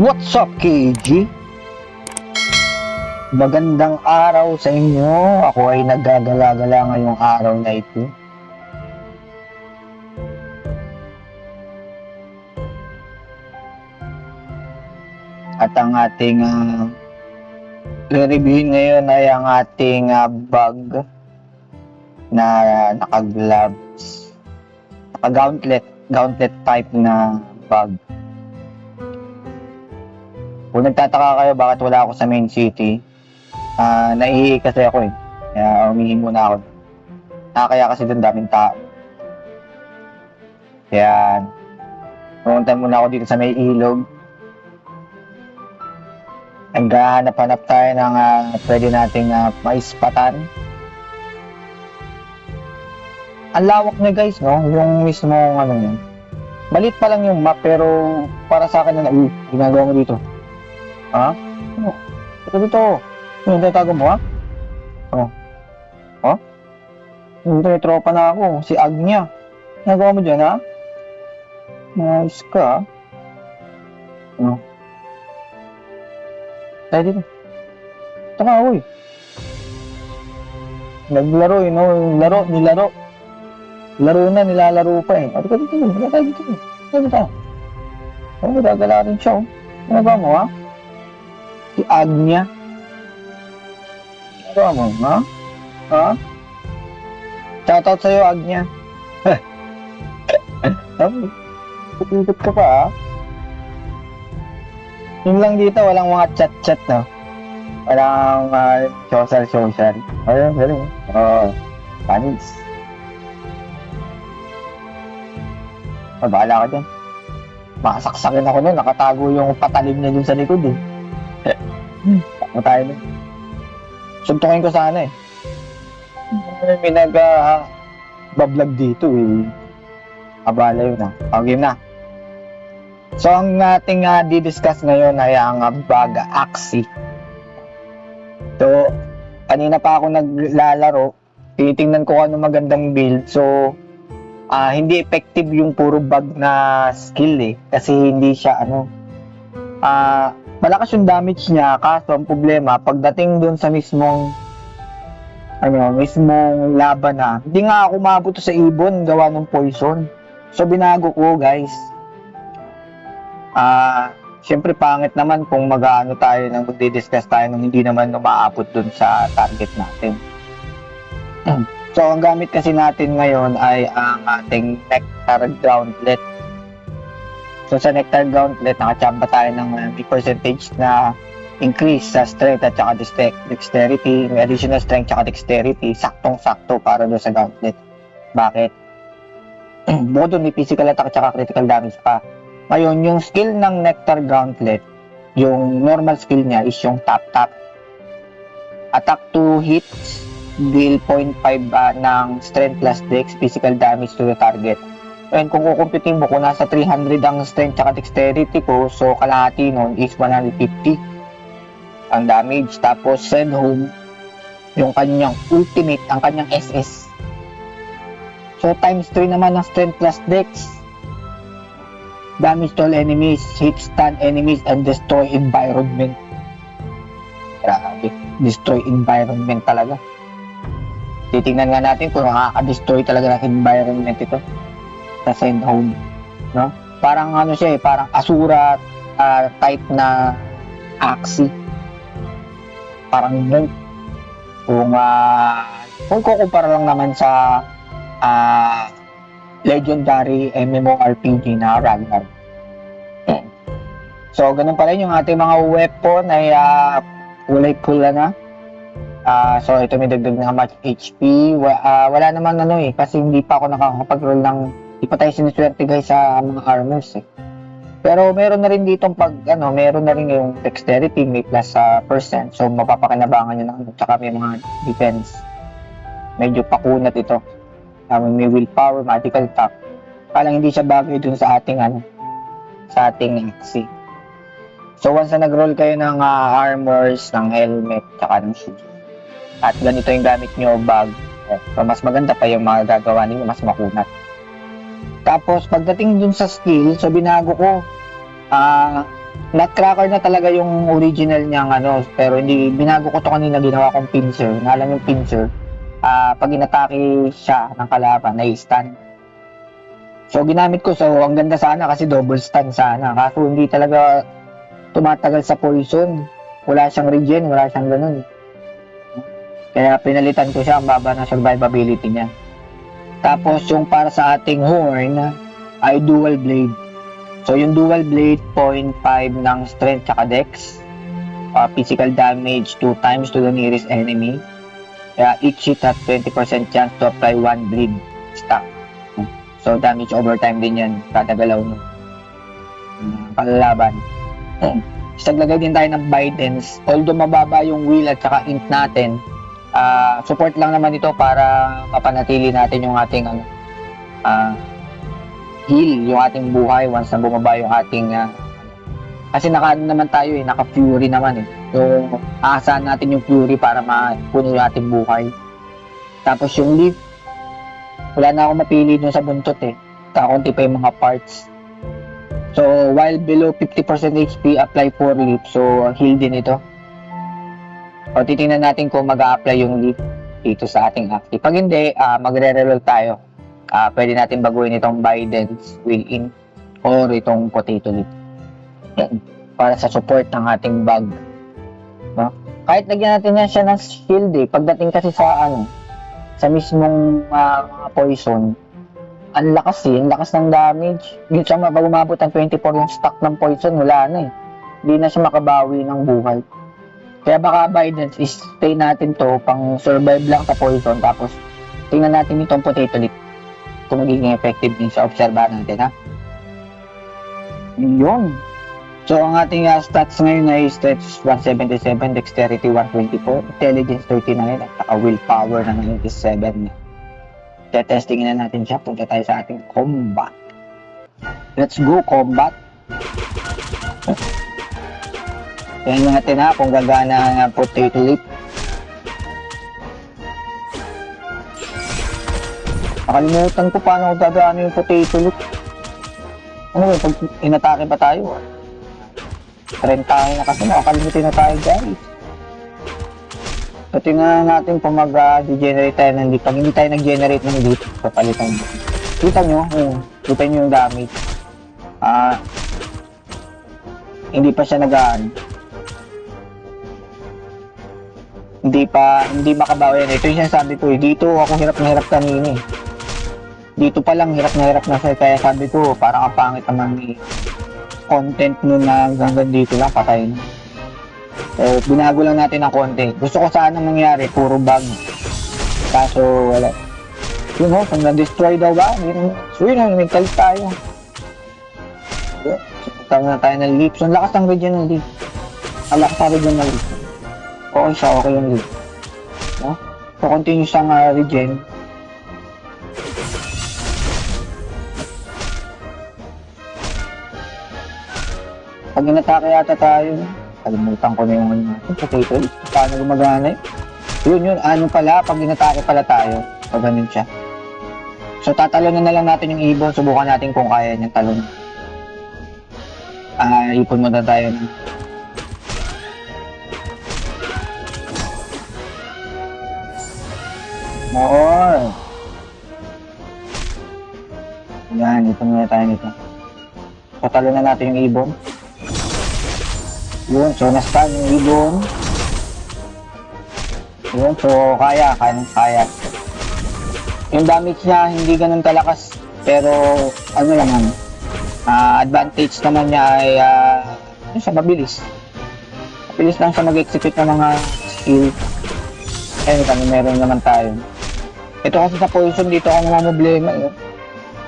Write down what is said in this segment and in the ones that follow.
What's up, KG? Magandang araw sa inyo. Ako ay naggagala-gala ngayong araw na ito. At ang ating re-reviewin ngayon ay ang ating bag na naka-gloves. Naka-gauntlet type na bag. Kung nagtataka kayo bakit wala ako sa main city, naihi kasi ako eh. Kaya umihi muna ako. Kaya kasi doon daming tao. Kaya pumunta muna ako dito sa may ilog. Naghahanap-hanap tayo ng pwede nating maispatan. Ang lawak niya guys, no? Yung mismo ano yun. Malit pa lang yung map pero para sa akin na ginagawa mo dito. Ha? Ano? Ito dito. Ano yung tinatago mo ha? Ano? Ha? Dito may tropa na ako. Si Agnya. Nagawa mo dyan ha? Nice ka ha? Ano? Tayo dito. Taka uy. Naglaro eh no? Nilaro. Laro na, nilalaro pa eh. Ano ka dito? Ano tayo dito? Ano dito? Ano gagala rin siya oh. Ano ba mo ha? Si Agnya. Ano mo, ha? Ha? Shoutout sa'yo, Agnya. Putipot ka pa, ha? Yung lang dito, walang mga chat-chat, no? Walang social. Ayun. Panis. Bahala ka dyan. Makasaksakin ako nun, nakatago yung patalim niya dun sa likod, eh. Ano tayo nun? Suntukin ko sana eh. May nag-bablog dito eh. Abala yun ah. Okay na. So ang ating di-discuss ngayon ay ang bag Axie. So kanina pa ako naglalaro. Titingnan ko ano magandang build. So hindi effective yung puro bag na skill eh. Kasi hindi siya malakas yung damage niya, kaso ang problema, pagdating dun sa mismong laban na, hindi nga ako mabuto sa ibon, gawa ng poison. So, binago ko, guys. Siyempre, pangit naman kung tayo nang magdi-discuss tayo nung hindi naman umaabot dun sa target natin. So, ang gamit kasi natin ngayon ay ang ating Nectar Gauntlet. So sa Nectar Gauntlet, nakachamba tayo ng may percentage na increase sa strength at saka dexterity, may additional strength at saka dexterity, saktong-sakto para doon sa Gauntlet. Bakit? Bukod doon, may physical attack at saka critical damage pa. Ngayon, yung skill ng Nectar Gauntlet, yung normal skill niya is yung tap-tap. Attack 2 hits, deal 0.5 ng strength plus dex, physical damage to the target. And kung kukumpitin mo, kung nasa 300 ang strength at dexterity ko, so kalahati nun is 150 ang damage. Tapos send home yung kanyang ultimate, ang kanyang SS. So times 3 naman ang strength plus dex. Damage to all enemies, hit stun enemies, and destroy environment. Grabe, destroy environment talaga. Titingnan nga natin kung makaka-destroy talaga ng environment ito sa send home, no? Parang siya eh, parang Asura type na Axie. Parang nun. Kung kukumpara lang naman sa legendary MMORPG na Ragnar. So, ganun pa rin yung ating mga weapon ay kulay pula na. So, ito may dagdag na match HP. Wala naman kasi hindi pa ako nakakapag-roll ng di pa tayo siniswerte guys sa mga armors eh. Pero meron na rin dito meron na rin yung dexterity, may plus percent. So mapapakinabangan nyo na tsaka may mga defense. Medyo pakunat ito. May willpower, magical attack. Parang hindi siya bagay dun sa ating sa ating Axie. So once na nag-roll kayo ng armors, ng helmet, tsaka ng shoes. At ganito yung gamit nyo bag. So mas maganda pa yung mga gagawa ninyo, mas makunat. Tapos pagdating dun sa skill, so binago ko Nutcracker na talaga yung original niyang ano, pero hindi, binago ko to kanina, ginawa kong pincer. Nga lang yung pincer, pag inatake siya ng kalaban, na-stun. So, ginamit ko, so, ang ganda sana kasi double stun sana. Kaso, hindi talaga tumatagal sa poison. Wala siyang regen, wala siyang ganun. Kaya pinalitan ko siya, ang baba ng survivability niya. Tapos, yung para sa ating horn, ay dual blade. So, yung dual blade, 0.5 ng strength tsaka dex. Physical damage 2 times to the nearest enemy. Kaya each hit has 20% chance to apply 1 bleed stack. So, damage overtime din yan kada galaw ng palalaban. Saglagay din tayo ng Bidens. Although mababa yung will at saka int natin, support lang naman ito para mapanatili natin yung ating heal, yung ating buhay once na bumaba yung ating kasi naman tayo naka-fury naman so aasahan natin yung fury para mapuno yung ating buhay. Tapos yung leaf, wala na akong mapili dun sa buntot kakunti pa yung mga parts. So while below 50% HP, apply 4 leaf, so heal din ito. O titingnan natin kung mag-a-apply yung leaf dito sa ating active. Pag hindi, magre-reroll tayo. Pwede natin baguhin itong Bidens will in or itong potato leaf para sa support ng ating bag, no? Kahit lagyan natin yan siya ng shield pagdating kasi sa sa mismong mga poison, ang lakas ng damage. Yun siya, pag umabot ng 24 yung stock ng poison, wala na hindi na siya makabawi ng buhay. Kaya baka Bidens is stay natin to pang survive lang sa poison, tapos tingnan natin itong potato leaf kung magiging effective din sa obserbahan natin, ha? Yun. So, ang ating stats ngayon ay stretch 177, dexterity 124, intelligence 39, at saka willpower na 97. Testingin na natin siya. Punta tayo sa ating combat. Let's go, combat. Tingnan natin kung gagana ng potato leaf. Nakalimutan ko paano gagana yung potato leaf. Pag inatake pa tayo, 30 na kasi nakakalimutin na tayo, guys. So, tingnan natin kung mag-generate tayo ng leaf. Pag hindi tayo nag-generate ng leaf, papalitan mo. Kita nyo? Kita nyo yung damage. Hindi pa siya nagaan. Hindi makabawi yan. Ito yung sinasabi ko dito ako hirap na hirap kanina Dito pa lang hirap na hirap na siya. Kaya sabi ko, parang ang pangit naman content nun na hanggang dito lang, patay na. So, binago lang natin ang konti. Gusto ko sana mangyari, puro bug. Kaso, wala. Yun kung na-destroy daw ba? So, yun nagkalit tayo. Tama na tayo ng leaf. So, ang lakas ng regen ng leaf. Ang lakas ng regen ng leaf. Okay siya, okay yung leaf. No? So, continue siyang regen. Pag inatake yata tayo, kalimutan ko na yung potato. Paano gumagana yun, pala, pag inatake pala tayo, pag ganun siya. So, tatalunan na lang natin yung ibon, subukan natin kung kaya niyang talon. Ipon muna tayo. More! Yan, ipon muna tayo nito. So, talunan natin yung ibon. Yun, so na-stun yung ibon. Yun, so kaya. Yung damage niya hindi ganun kalakas, pero advantage naman niya ay mabilis. Mabilis lang siya mag-execute ng mga skill. Meron naman tayo. Ito kasi sa poison dito ako problema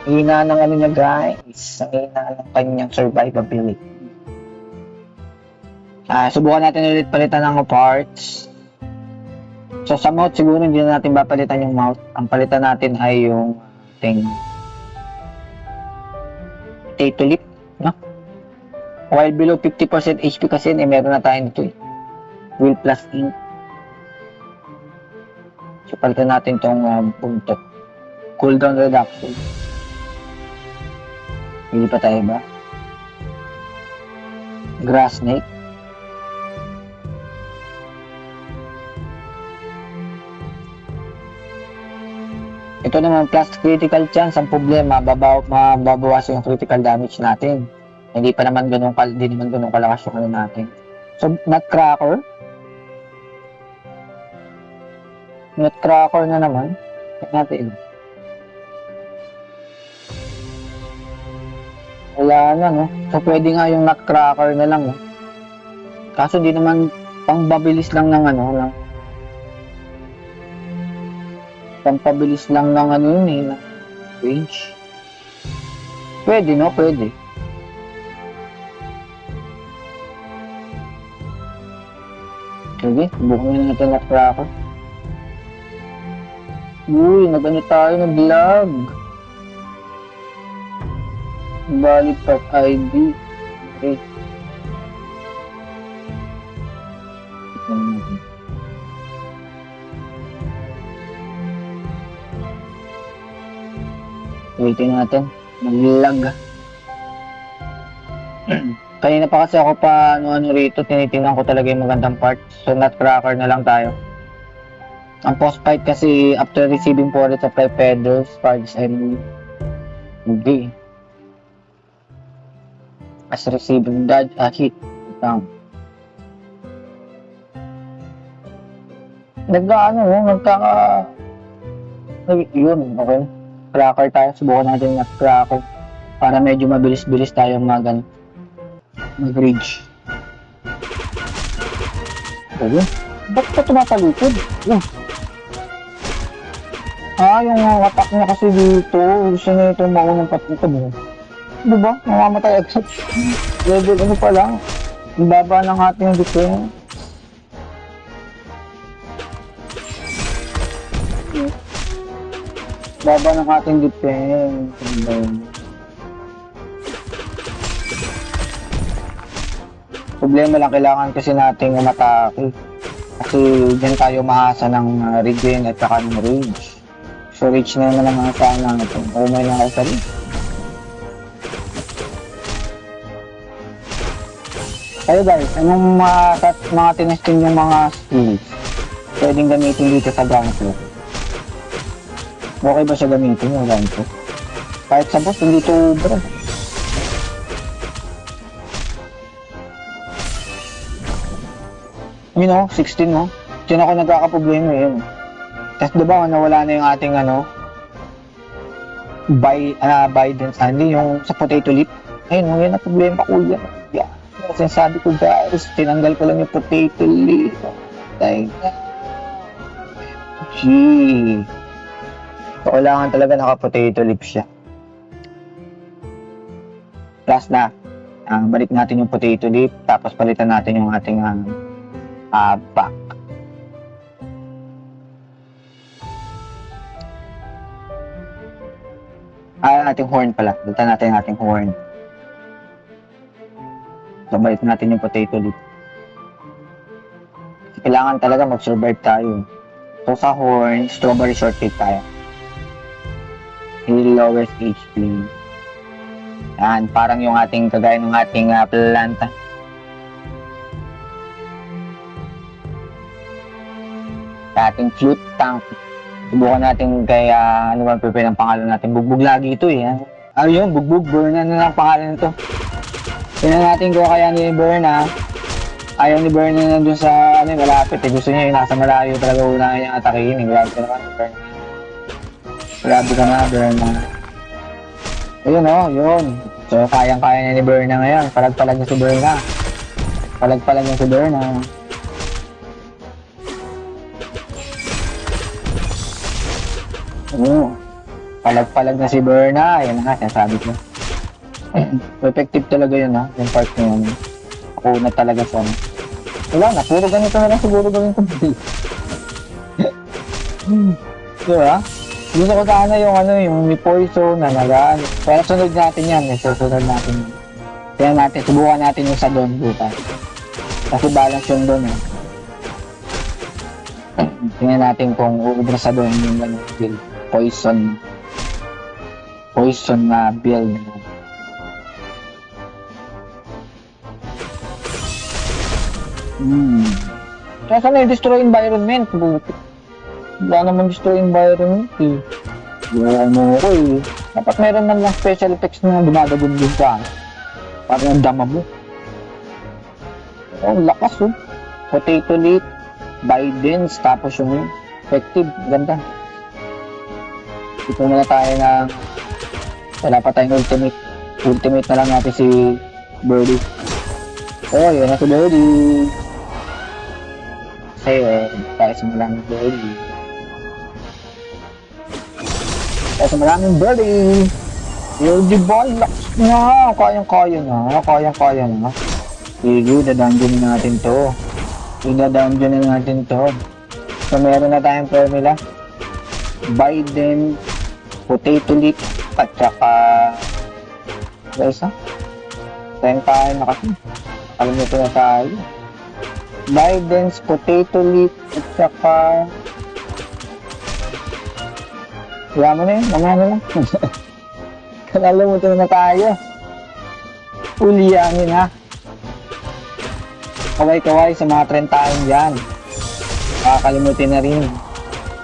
hina ng niya, guys. Hina ng kanyang survivability. Subukan natin ulit palitan ng parts. So sa mouth siguro hindi na natin papalitan yung mouth. Ang palitan natin ay yung potato leaf, no? While below 50% HP kasi meron na tayo nito will plus ink. So palitan natin tong buntot. Cooldown reduction. Hindi pa tayo ba? Grass snake. Ito naman, plus critical chance. Ang problema, mababawas yung critical damage natin. Hindi naman ganun kalakas yung ano natin. So, Nutcracker. Nutcracker na naman. Check natin. Wala na, no? So, pwede nga yung Nutcracker na lang, no? Kaso hindi naman pambabilis lang ng ano, ng pampabilis lang ng ano yun eh, ng range. Pwede, no? Pwede. Sige, bukan na natin Nutcracker. Uy, nag-ano tayo, nag-lag. Valid part ID. Okay. Waitin natin. Nag-lag. Kanina pa kasi ako pa ano rito, tinitingnan ko talaga yung magandang part. So, Nutcracker na lang tayo. Ang post fight kasi after receiving forward supply pedals, cards, and hindi. As receiving dodge, hit. Down. Yun, okay. Cracker tayo, subukan natin yung cracker para medyo mabilis-bilis tayo mag-reach. Okay. Ba't ka tumapalikod? Yung attack niya kasi dito, gusto niya itong maunang patito mo. Diba? Mamamatay agad. Level ano pa lang. Ang baba ng ating defense. Baba ng ating defense. Problema lang, kailangan kasi nating umatake. Kasi dyan tayo maasa ng regen at saka ng range. So reach na naman ang asahan natin. Umay na ako sa reach. Kayo guys, anong mga tinesting yung mga skills pwedeng gamitin dito sa ganito? Okay ba siya gamitin yung ganito? Kahit sa boss, hindi ito bro. You know, 16 mo. Diyan ako nagkakaproblema yun. Tapos diba, nawala na yung ating Biden Sandy, yung sa potato leaf. Ayun, yun na problema ko yan. Yeah. Sinasabi ko guys, tinanggal ko lang yung potato leaf. Gee. So, kailangan talaga naka-potato leaf siya. Plus na, balik natin yung potato leaf, tapos palitan natin yung ating back. Ating horn pala. Balitan natin yung ating horn. So, balik natin yung potato leaf. Kailangan talaga mag-survive tayo. So, sa horn, strawberry shortcake tayo. Lowest HP. Yan, parang yung ating kagaya ng ating planta. Ating flute tank. Subukan natin kay ano ba ang pangalan natin. Bugbog lagi ito eh. Ayun, bugbog. Berna na lang pangalan nito. Tingnan natin kung kaya ni Berna. Ayaw ni Berna na dun sa malapit eh. Gusto niya yung nasa malayo talaga una niyang atakihin eh. Grabe ka naman, Berna. Grabe ka na, Berna. Ayun yun. So, kayang-kaya niya ni Berna ngayon. Palag-palag niya si Berna. Palag-palag niya si Berna. Palag-palag na si Berna. Yan na nga, sinasabi ko. Effective talaga yun yung part na yun. Ako na talaga siya. Wala na, puro ganito na lang siguro gawin ko. Diba? Gusto ko sana yung may poison na nagaan. Pero sunod natin yan, susunod natin. Tingnan natin, subukan natin yung sa doon bukas. Kasi balance yun doon Tingnan natin kung uubra sa doon yung build. Poison na build. Kaya na yung destroy environment? Buti. Wala naman destroy environment eh. Ano ko eh. Dapat meron man lang special effects na dumadagon din ka. Parang ang dama mo. Oh, lakas oh. Potato leaf, Biden's, tapos yung effective. Ganda. Ito muna tayo na wala pa tayong ultimate. Ultimate na lang natin si Birdie. Oh, yun na si Birdie. Kasi tayo sa maraming Birdie. Tayo sa maraming Birdie. Birdie ball, lakas na. Kayang-kaya na. Kayang-kaya na. Sige, dadungeonin natin to. Idadungeonin natin to. So, meron na tayong formula. Biden, potato leaf, at saka isa. Tayong tayo na kasi. Alam nyo na tayo. Biden's potato leaf, at saka kaya mo na yun, mamaya na lang. Kalalamutin na tayo. Uliyanin ha. Kaway-kaway sa mga trend tayo dyan. Makakalimutin na rin.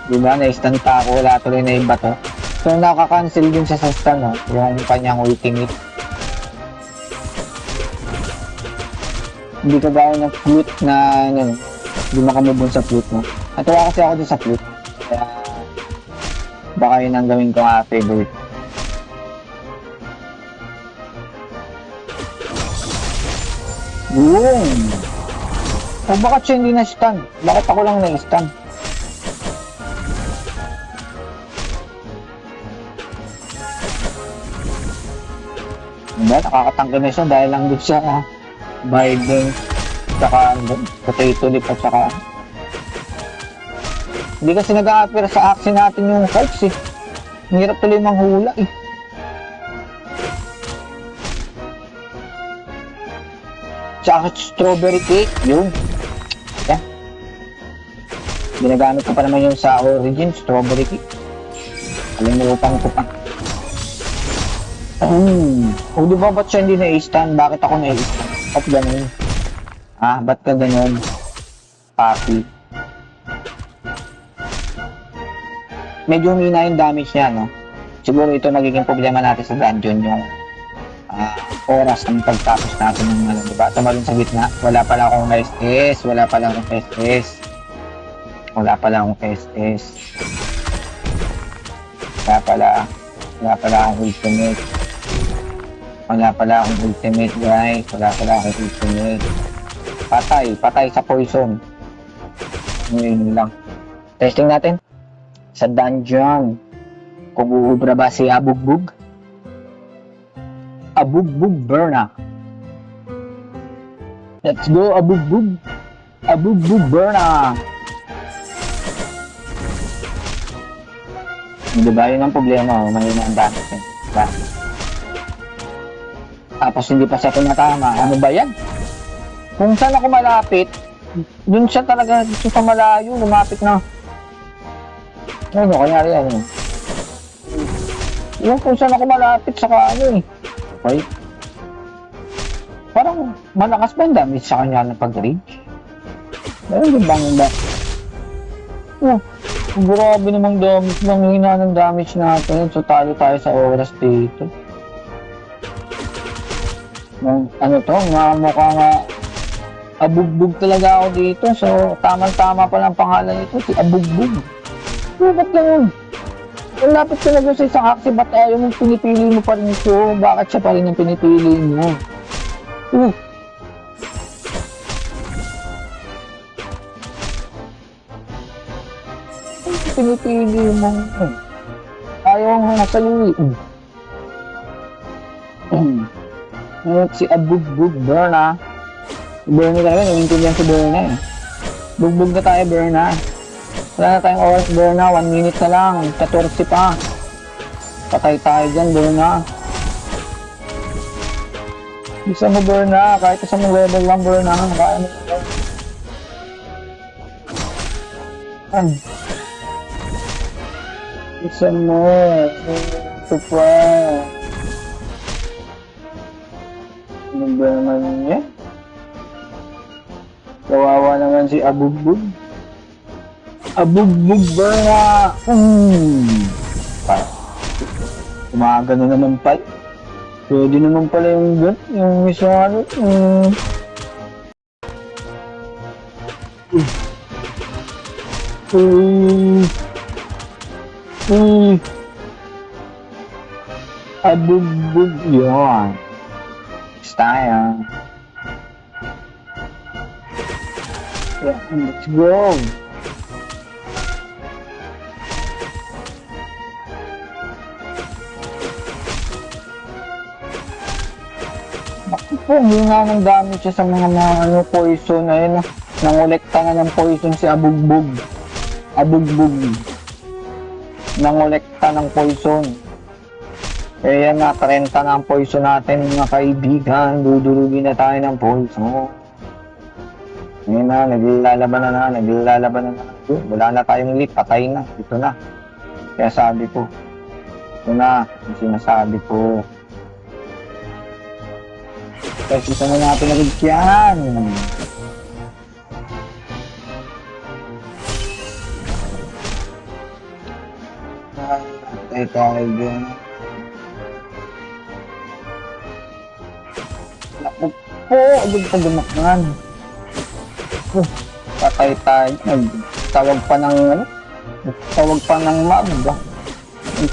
Diba, na-stun pa ako, wala tuloy na iba to. So, nakaka-cancel din siya sa stun, no? Yung kanyang ultimate. Hindi ka gaya ng flute na, ano, hindi makamubon sa flute, no? Natuwa kasi ako din sa flute. Kaya, baka yun ang gawin ko nga favorite. Boom! O bakit siya hindi na-stun? Bakit ako lang na-stun? Diba? Nakakatanggal na siya dahil lang doon siya Biden, saka potato leaf at saka hindi kasi nag-a-appear sa action natin yung cards eh. Hirap tuloy manghula eh. Tsaka strawberry cake, yun. Yan. Ginagamit ko pa naman yun sa origin, strawberry cake. Kalimutan ko pa. O diba ba't siya hindi na-stun? Bakit ako na-stun? Ba't ganun? Ba't ka ganun? Papi. Medyo humina yung damage niya, no? Siguro ito magiging problema natin sa dungeon, yung oras ng pagtapos natin ng ano, diba? Tumalon sa gitna. Wala pala akong SS. Wala pala akong SS. Wala pala akong SS. Wala pala akong ultimate. Wala pala akong ultimate, guys. Wala pala akong ultimate. Patay sa poison. Ngayon lang. Testing natin. Sa dungeon. Kung uubra ba si Abugbog? Abugbog Berna. Let's go, Abugbog. Abugbog Berna. Diba yun ang problema? Mahina ang damage yun. Diba? Tapos hindi pa siya pinatama. Ano ba yan? Kung saan ako malapit, dun siya talaga sa malayo, lumapit na. Ano, kanyari ano? Yung kung saan ako malapit, saka ano eh. Okay? Parang malakas ba yung damage sa kanya na pag-reach? Meron din bang ba? Grabe namang damage. Manghina ng damage natin. So talo tayo sa oras dito. Ano to? Mukha nga Abugbog talaga ako dito. So tamang-tama pa lang pangalan nito. Si Abugbog. Ba't ganun? Ang lapit talaga sa isang aksi, ba't ayaw mong pinipili mo pa rin ito? Bakit siya pa rin ang pinipili mo? Pinipili mo. Ayaw nga nasa iyo. Si Abugbog, Berna. Berna talaga, namintindihan si Berna eh. Bugbog na tayo, Berna. Wala na tayong oras, Berna. 1 minute na lang. 14 pa. Patay tayo dyan, Berna. Isa mo, Berna. Kahit isa mo level lang, Berna. Kaya mo. Isa mo. Ito pa. Ano ba naman niya? Kawawa naman si Abugbog. Abugbog ba nga? Umagano naman pala. Pwede naman pala yung isa ano. Abugbog yun. Tayo. Yeah, let's go. Bakit po, hina ng damage siya sa mga poison na yun. Nangolekta na ng poison si Abugbog. Abugbog. Nangolekta ng poison. Kaya na, 30 na ang poison natin mga kaibigan. Dudurugin na tayo ng poison. Ngayon na, naglalaban na. Wala na tayong lead, patay na. Ito na. Kaya sabi ko, ito na, yung sinasabi ko. Kasi ito na natin nagigyan. Patay tayo dyan. Naku po, agad pa dumakman. Patay tayo. Tawag pa ng ano? Tawag pa ng mab.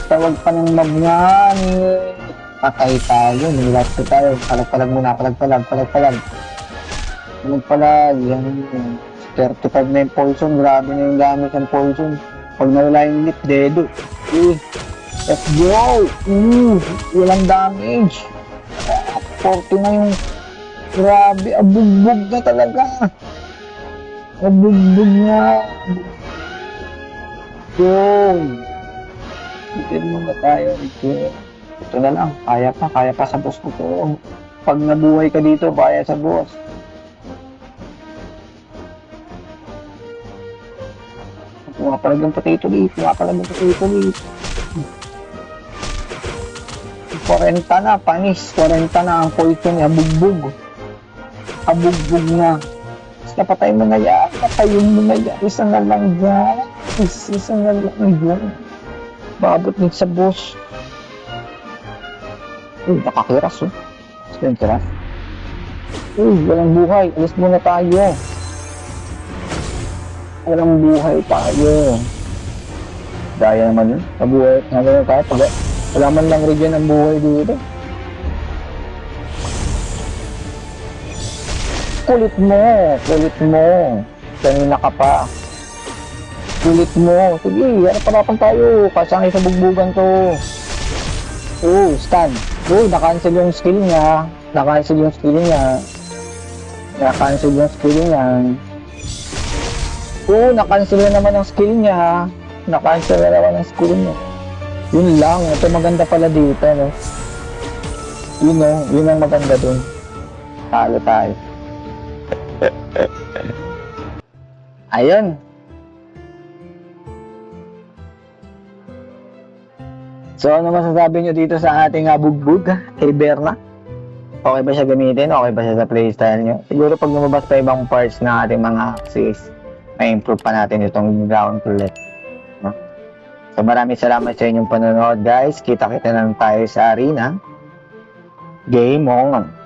Tawag pa ng mab nga. Patay tayo. Nilat ko tayo. Palag muna. Palag. Yan. 35 na yung poison. Grabe na yung gamit ng poison. Pag nawala yung lip, dedo. Let's go! Walang damage. 40 na yung... Grabe, abugbog na talaga. Abugbog na. Go! Bitin mo na tayo. Ito na lang. Kaya pa sa boss ko to. Pag nabuhay ka dito, kaya sa boss. Pumapalag ng potato leaf. 40 na, panis. 40 na ang poison ni Abugbog. Abugbog na. Basta patay mo na yan. Patayin mo na yan. Isa na lang yan. Isa na lang yan. Babot din sa boss. Nakakiras oh. Gusto yung kiras? Walang buhay. Alis muna tayo. Walang buhay tayo. Daya naman yun. Nabuhay. Nabuhay tayo. Wala man lang region ang buhay dito. Kulit mo. Kanina ka pa. Kulit mo. Sige, ano pa tayo? Kasangay sa bugbugan to. Stand. Na-cancel yung skill niya. Na-cancel yung skill niya. Na-cancel na naman ang skill niya. Na-cancel na naman ang skill niya. Yun lang, ito maganda pala dito, no? Yun ang maganda dun. Talo tayo. Ayun. So, ano masasabi nyo dito sa ating bugbog kay Berna? Okay ba siya gamitin? Okay ba siya sa playstyle nyo? Siguro pag lumabas pa ibang parts ng ating mga axis, may improve pa natin itong ground ulit. No? So maraming salamat sa inyong panonood guys. Kita-kita na tayo sa arena. Game on!